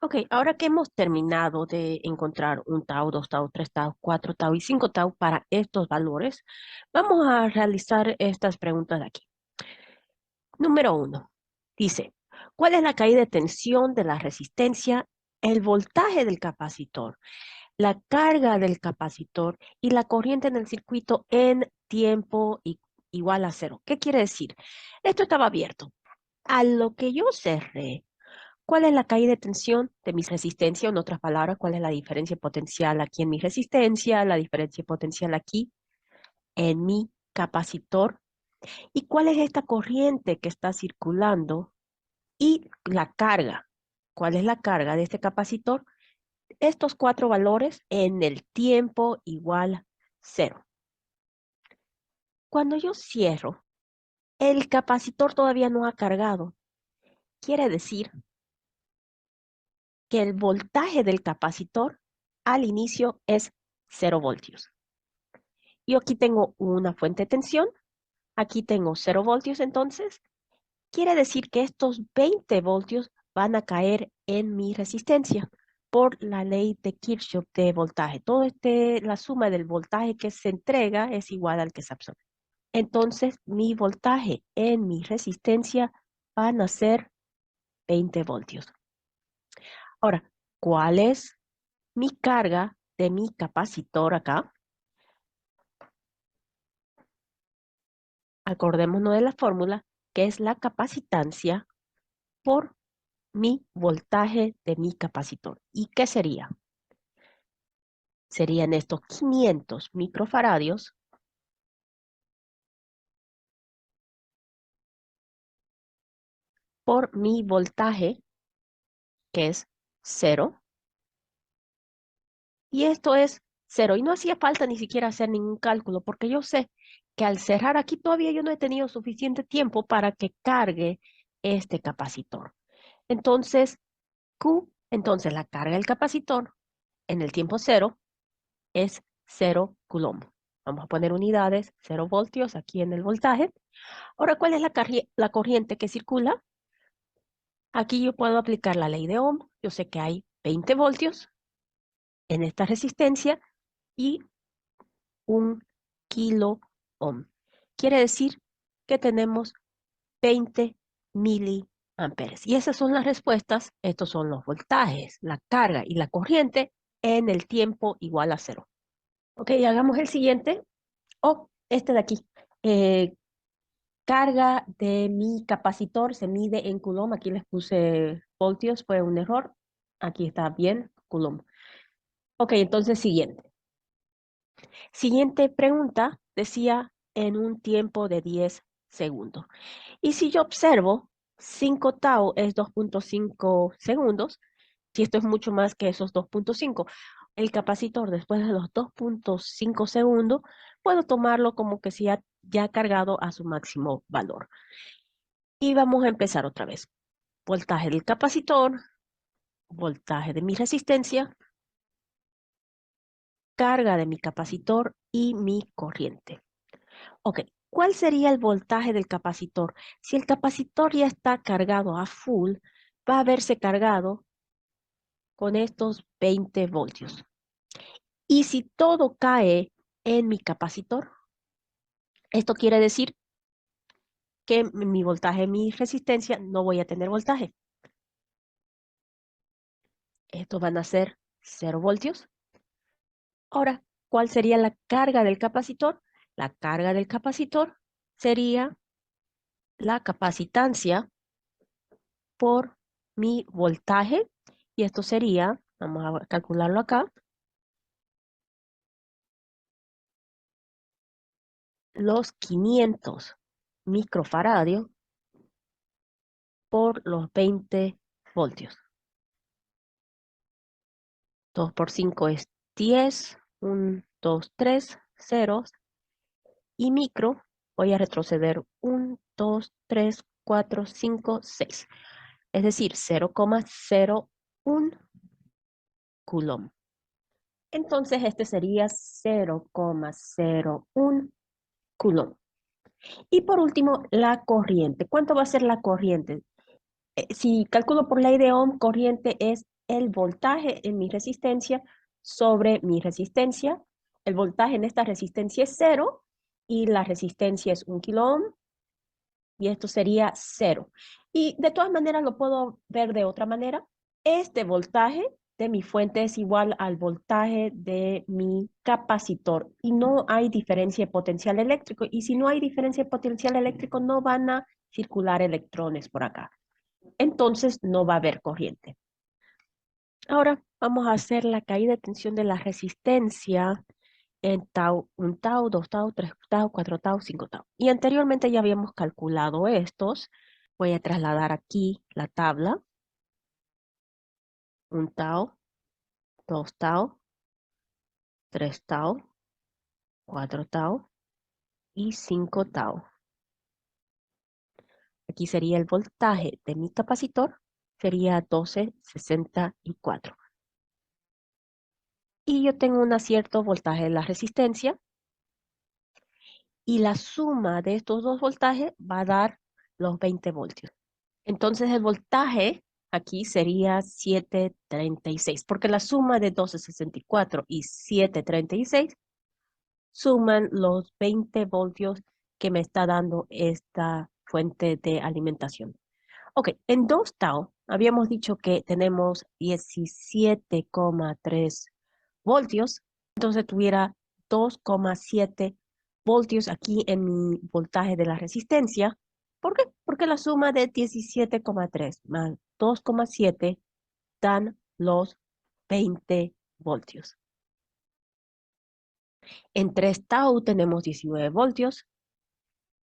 Ok, ahora que hemos terminado de encontrar un tau, dos tau, tres tau, cuatro tau y cinco tau para estos valores, vamos a realizar estas preguntas de aquí. Número uno, dice, ¿cuál es la caída de tensión de la resistencia, el voltaje del capacitor, la carga del capacitor y la corriente en el circuito en tiempo igual a cero? ¿Qué quiere decir? Esto estaba abierto. A lo que yo cerré, ¿cuál es la caída de tensión de mi resistencia? En otras palabras, ¿cuál es la diferencia potencial aquí en mi resistencia, la diferencia potencial aquí en mi capacitor? ¿Y cuál es esta corriente que está circulando? Y la carga. ¿Cuál es la carga de este capacitor? Estos cuatro valores en el tiempo igual cero. Cuando yo cierro, el capacitor todavía no ha cargado. Quiere decir que el voltaje del capacitor al inicio es 0 voltios. Yo aquí tengo una fuente de tensión, aquí tengo 0 voltios, entonces quiere decir que estos 20 voltios van a caer en mi resistencia por la ley de Kirchhoff de voltaje. La suma del voltaje que se entrega es igual al que se absorbe. Entonces, mi voltaje en mi resistencia van a ser 20 voltios. Ahora, ¿cuál es mi carga de mi capacitor acá? Acordémonos de la fórmula, que es la capacitancia por mi voltaje de mi capacitor. ¿Y qué sería? Serían estos 500 microfaradios por mi voltaje, que es cero. Y esto es cero. Y no hacía falta ni siquiera hacer ningún cálculo, porque yo sé que al cerrar aquí todavía yo no he tenido suficiente tiempo para que cargue este capacitor. Entonces, entonces la carga del capacitor en el tiempo cero es 0 coulomb. Vamos a poner unidades, 0 voltios aquí en el voltaje. Ahora, ¿cuál es la corriente que circula? Aquí yo puedo aplicar la ley de Ohm. Yo sé que hay 20 voltios en esta resistencia y 1 kilo ohm. Quiere decir que tenemos 20 miliamperes. Y esas son las respuestas. Estos son los voltajes, la carga y la corriente en el tiempo igual a cero. Ok, hagamos el siguiente. Este de aquí. Eh, Carga de mi capacitor se mide en coulomb. Aquí les puse voltios, fue un error. Aquí está bien, coulomb. Ok, entonces siguiente. Siguiente pregunta decía en un tiempo de 10 segundos. Y si yo observo, 5 tau es 2.5 segundos. Si esto es mucho más que esos 2.5, el capacitor después de los 2.5 segundos, puedo tomarlo como que si ya cargado a su máximo valor. Y vamos a empezar otra vez. Voltaje del capacitor, voltaje de mi resistencia, carga de mi capacitor y mi corriente. Ok, ¿cuál sería el voltaje del capacitor? Si el capacitor ya está cargado a full, va a verse cargado con estos 20 voltios. Y si todo cae en mi capacitor, esto quiere decir que mi voltaje, mi resistencia, no voy a tener voltaje. Estos van a ser 0 voltios. Ahora, ¿cuál sería la carga del capacitor? La carga del capacitor sería la capacitancia por mi voltaje. Y esto sería, vamos a calcularlo acá, los 500 microfaradios por los 20 voltios. 2 por 5 es 10, 1, 2, 3, ceros. Y micro, voy a retroceder 1, 2, 3, 4, 5, 6. Es decir, 0,01 coulomb. Entonces, este sería 0,01 coulomb. Y por último, la corriente. ¿Cuánto va a ser la corriente? Si calculo por ley de Ohm, corriente es el voltaje en mi resistencia sobre mi resistencia. El voltaje en esta resistencia es 0 y la resistencia es 1 kilo ohm y esto sería 0. Y de todas maneras lo puedo ver de otra manera. Este voltaje de mi fuente es igual al voltaje de mi capacitor y no hay diferencia de potencial eléctrico. Y si no hay diferencia de potencial eléctrico, no van a circular electrones por acá. Entonces no va a haber corriente. Ahora vamos a hacer la caída de tensión de la resistencia en tau, 1 tau, 2 tau, 3 tau, 4 tau, 5 tau. Y anteriormente ya habíamos calculado estos. Voy a trasladar aquí la tabla. 1 tau, 2 tau, 3 tau, 4 tau y 5 tau. Aquí sería el voltaje de mi capacitor, sería 1264. Y yo tengo un cierto voltaje de la resistencia y la suma de estos dos voltajes va a dar los 20 voltios. Entonces el voltaje aquí sería 736, porque la suma de 1264 y 736 suman los 20 voltios que me está dando esta fuente de alimentación. Ok, en 2 tau habíamos dicho que tenemos 17,3 voltios, entonces tuviera 2,7 voltios aquí en mi voltaje de la resistencia. ¿Por qué? Porque la suma de 17,3 más 2,7 dan los 20 voltios. En 3 tau tenemos 19 voltios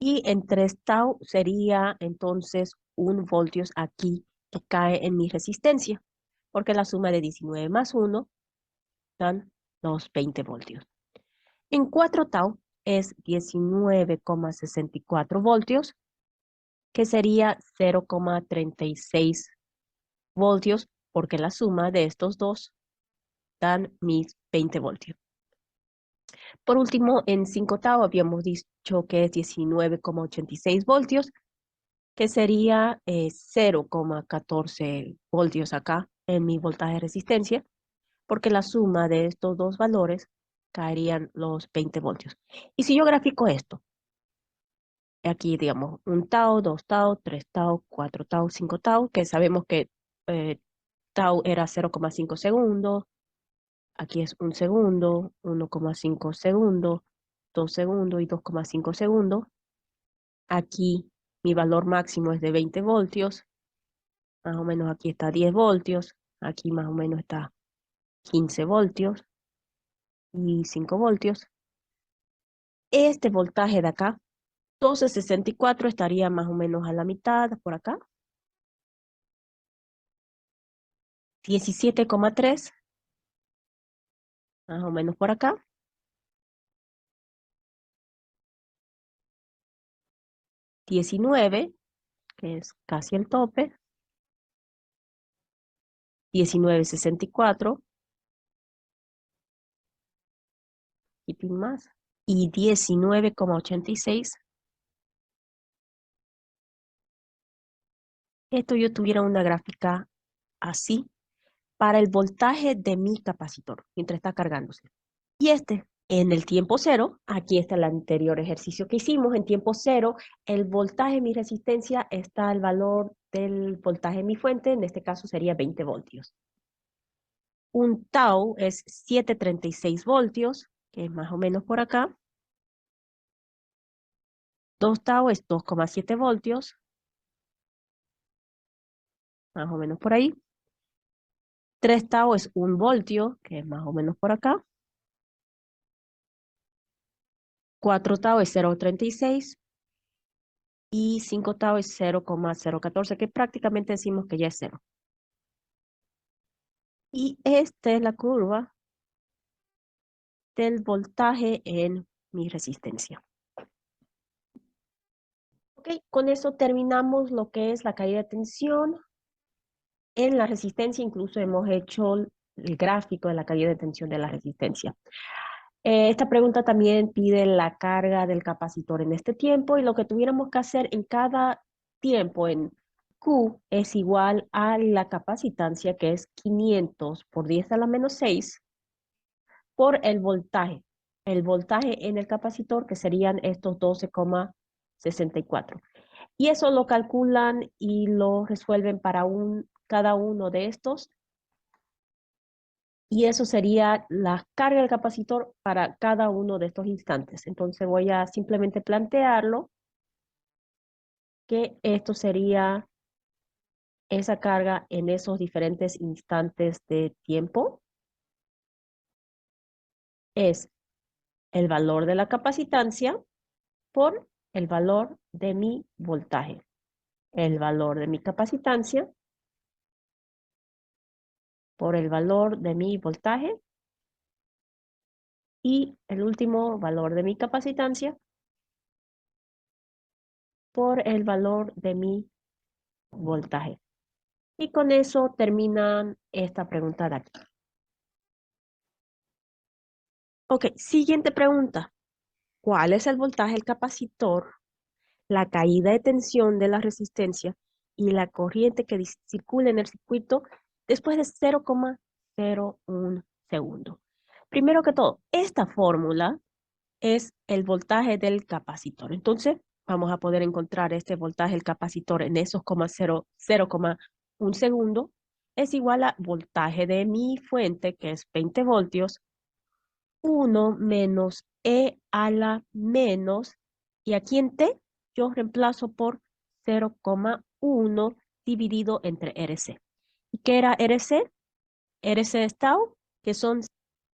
y en 3 tau sería entonces 1 voltios aquí que cae en mi resistencia, porque la suma de 19 más 1 dan los 20 voltios. En 4 tau es 19,64 voltios, que sería 0,36 voltios, porque la suma de estos dos dan mis 20 voltios. Por último, en 5 tau habíamos dicho que es 19,86 voltios, que sería 0,14 voltios acá en mi voltaje de resistencia, porque la suma de estos dos valores caerían los 20 voltios. Y si yo grafico esto, aquí digamos 1 tau, 2 tau, 3 tau, 4 tau, 5 tau, que sabemos que eh, tau era 0,5 segundos, aquí es 1 segundo, 1,5 segundos, 2 segundos y 2,5 segundos. Aquí mi valor máximo es de 20 voltios, más o menos aquí está 10 voltios, aquí más o menos está 15 voltios y 5 voltios. Este voltaje de acá, 1264, estaría más o menos a la mitad por acá. 17,3, más o menos por acá. 19, que es casi el tope. 19,64, y pin más. Y 19,86. Esto yo tuviera una gráfica así para el voltaje de mi capacitor mientras está cargándose. Y este, en el tiempo cero, aquí está el anterior ejercicio que hicimos, en tiempo cero, el voltaje de mi resistencia está el valor del voltaje de mi fuente, en este caso sería 20 voltios. 1 tau es 736 voltios, que es más o menos por acá. 2 tau es 2,7 voltios, más o menos por ahí. 3 tau es 1 voltio, que es más o menos por acá. 4 tau es 0,36 y 5 tau es 0,014, que prácticamente decimos que ya es cero. Y esta es la curva del voltaje en mi resistencia. Ok, con eso terminamos lo que es la caída de tensión en la resistencia. Incluso hemos hecho el gráfico de la caída de tensión de la resistencia. Esta pregunta también pide la carga del capacitor en este tiempo y lo que tuviéramos que hacer en cada tiempo, en Q es igual a la capacitancia, que es 500 por 10 a la menos 6, por el voltaje. El voltaje en el capacitor, que serían estos 12,64. Y eso lo calculan y lo resuelven para cada uno de estos. Y eso sería la carga del capacitor para cada uno de estos instantes. Entonces voy a simplemente plantearlo, que esto sería esa carga en esos diferentes instantes de tiempo. Es el valor de la capacitancia por el valor de mi voltaje. El valor de mi capacitancia por el valor de mi voltaje y el último valor de mi capacitancia por el valor de mi voltaje. Y con eso terminan esta pregunta de aquí. Ok, siguiente pregunta. ¿Cuál es el voltaje del capacitor, la caída de tensión de la resistencia y la corriente que circula en el circuito después de 0,01 segundo? Primero que todo, esta fórmula es el voltaje del capacitor. Entonces, vamos a poder encontrar este voltaje del capacitor en esos 0,1 segundo. Es igual a voltaje de mi fuente, que es 20 voltios, 1 menos E a la menos, y aquí en T yo reemplazo por 0,1 dividido entre RC. ¿Y qué era RC? RC es tau, que son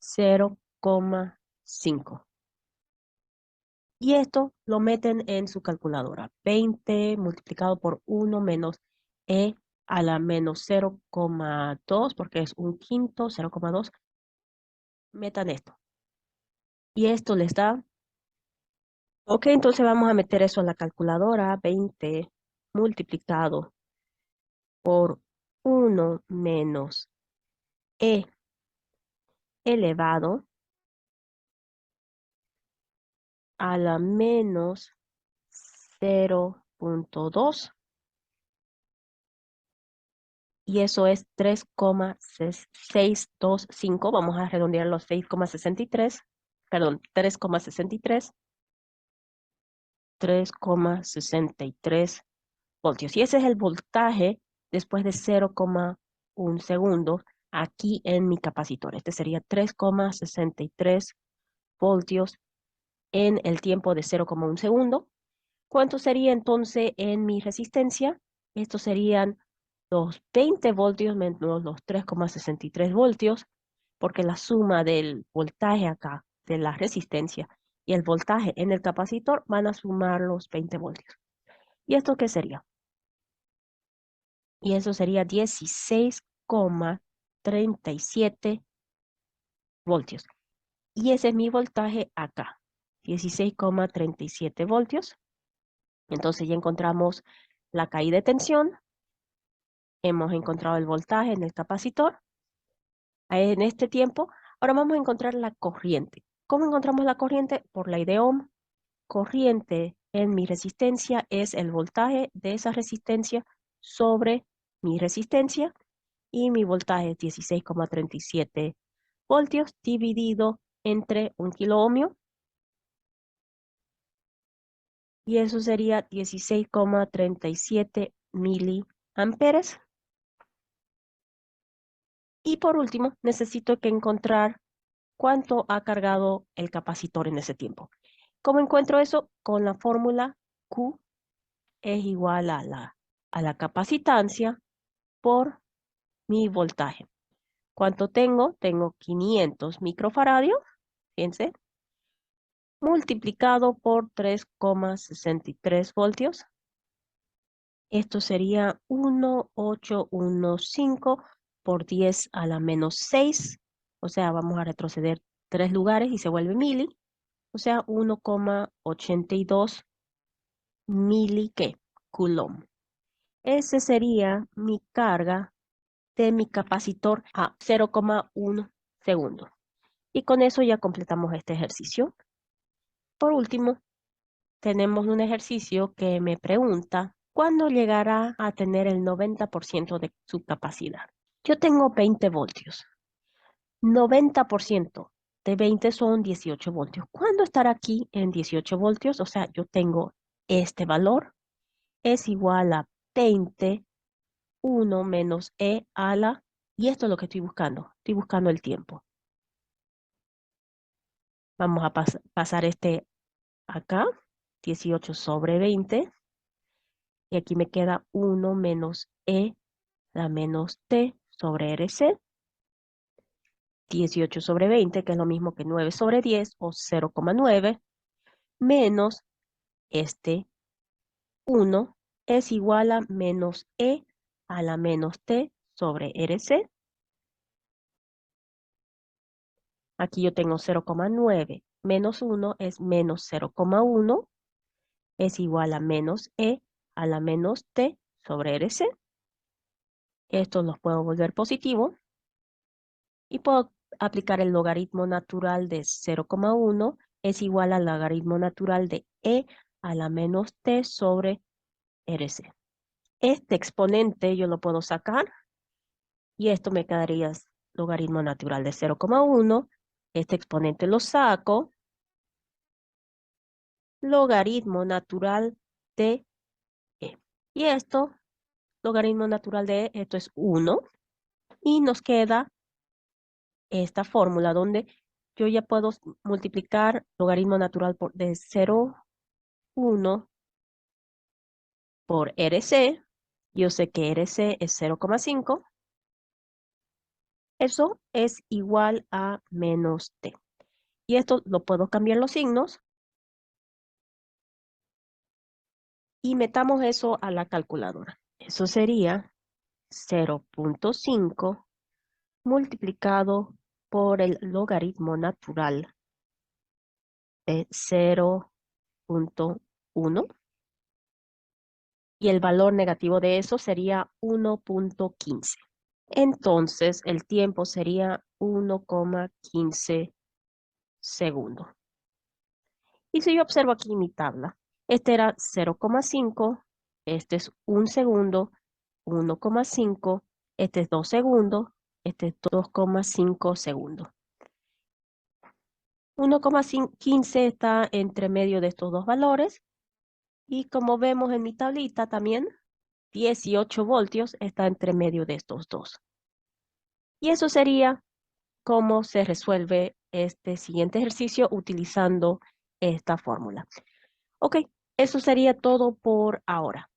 0,5. Y esto lo meten en su calculadora. 20 multiplicado por 1 menos E a la menos 0,2, porque es un quinto, 0,2. Metan esto. Y esto les da. Ok, entonces vamos a meter eso en la calculadora. 20 multiplicado por 1 menos E elevado a la menos 0,2. Y eso es 3,625. Vamos a redondear los 6,63. Perdón, 3,63. 3,63 voltios. Y ese es el voltaje después de 0,1 segundo aquí en mi capacitor. Este sería 3,63 voltios en el tiempo de 0,1 segundo. ¿Cuánto sería entonces en mi resistencia? Estos serían los 20 voltios menos los 3,63 voltios, porque la suma del voltaje acá, de la resistencia, y el voltaje en el capacitor van a sumar los 20 voltios. ¿Y esto qué sería? Y eso sería 16,37 voltios. Y ese es mi voltaje acá, 16,37 voltios. Entonces ya encontramos la caída de tensión, hemos encontrado el voltaje en el capacitor en este tiempo. Ahora vamos a encontrar la corriente. ¿Cómo encontramos la corriente? Por ley de Ohm. Corriente en mi resistencia es el voltaje de esa resistencia sobre mi resistencia, y mi voltaje es 16,37 voltios dividido entre 1 kilo ohmio, y eso sería 16,37 miliamperes. Y por último, necesito que encontrar cuánto ha cargado el capacitor en ese tiempo. ¿Cómo encuentro eso? Con la fórmula Q es igual a la capacitancia por mi voltaje. ¿Cuánto tengo? Tengo 500 microfaradios, fíjense, multiplicado por 3,63 voltios. Esto sería 1815 por 10 a la menos 6. O sea, vamos a retroceder 3 lugares y se vuelve mili. O sea, 1,82 mili, ¿qué? Coulomb. Ese sería mi carga de mi capacitor a 0,1 segundo. Y con eso ya completamos este ejercicio. Por último, tenemos un ejercicio que me pregunta ¿Cuándo llegará a tener el 90% de su capacidad? Yo tengo 20 voltios. 90% de 20 son 18 voltios. ¿Cuándo estará aquí en 18 voltios? O sea, yo tengo este valor es igual a 20, 1 menos E a la, y esto es lo que estoy buscando. Estoy buscando el tiempo. Vamos a pasar este acá, 18 sobre 20, y aquí me queda 1 menos E la menos T sobre RC, 18 sobre 20, que es lo mismo que 9 sobre 10, o 0,9, menos este 1 es igual a menos E a la menos T sobre RC. Aquí yo tengo 0,9 menos 1 es menos 0,1, es igual a menos E a la menos T sobre RC. Estos los puedo volver positivo y puedo aplicar el logaritmo natural de 0,1 es igual al logaritmo natural de E a la menos T sobre RC. Este exponente yo lo puedo sacar y esto me quedaría logaritmo natural de 0,1. Este exponente lo saco. Logaritmo natural de E. Y esto, logaritmo natural de E, esto es 1. Y nos queda esta fórmula donde yo ya puedo multiplicar logaritmo natural de 0,1 por RC. Yo sé que RC es 0,5. Eso es igual a menos T. Y esto lo puedo cambiar los signos y metamos eso a la calculadora. Eso sería 0,5 multiplicado por el logaritmo natural de 0,1 y el valor negativo de eso sería 1,15. Entonces el tiempo sería 1,15 segundos. Y si yo observo aquí mi tabla, este era 0,5, este es 1 segundo, 1,5, este es 2 segundos, este es 2,5 segundos. 1,15 está entre medio de estos dos valores y como vemos en mi tablita también, 18 voltios está entre medio de estos dos. Y eso sería cómo se resuelve este siguiente ejercicio utilizando esta fórmula. Ok, eso sería todo por ahora.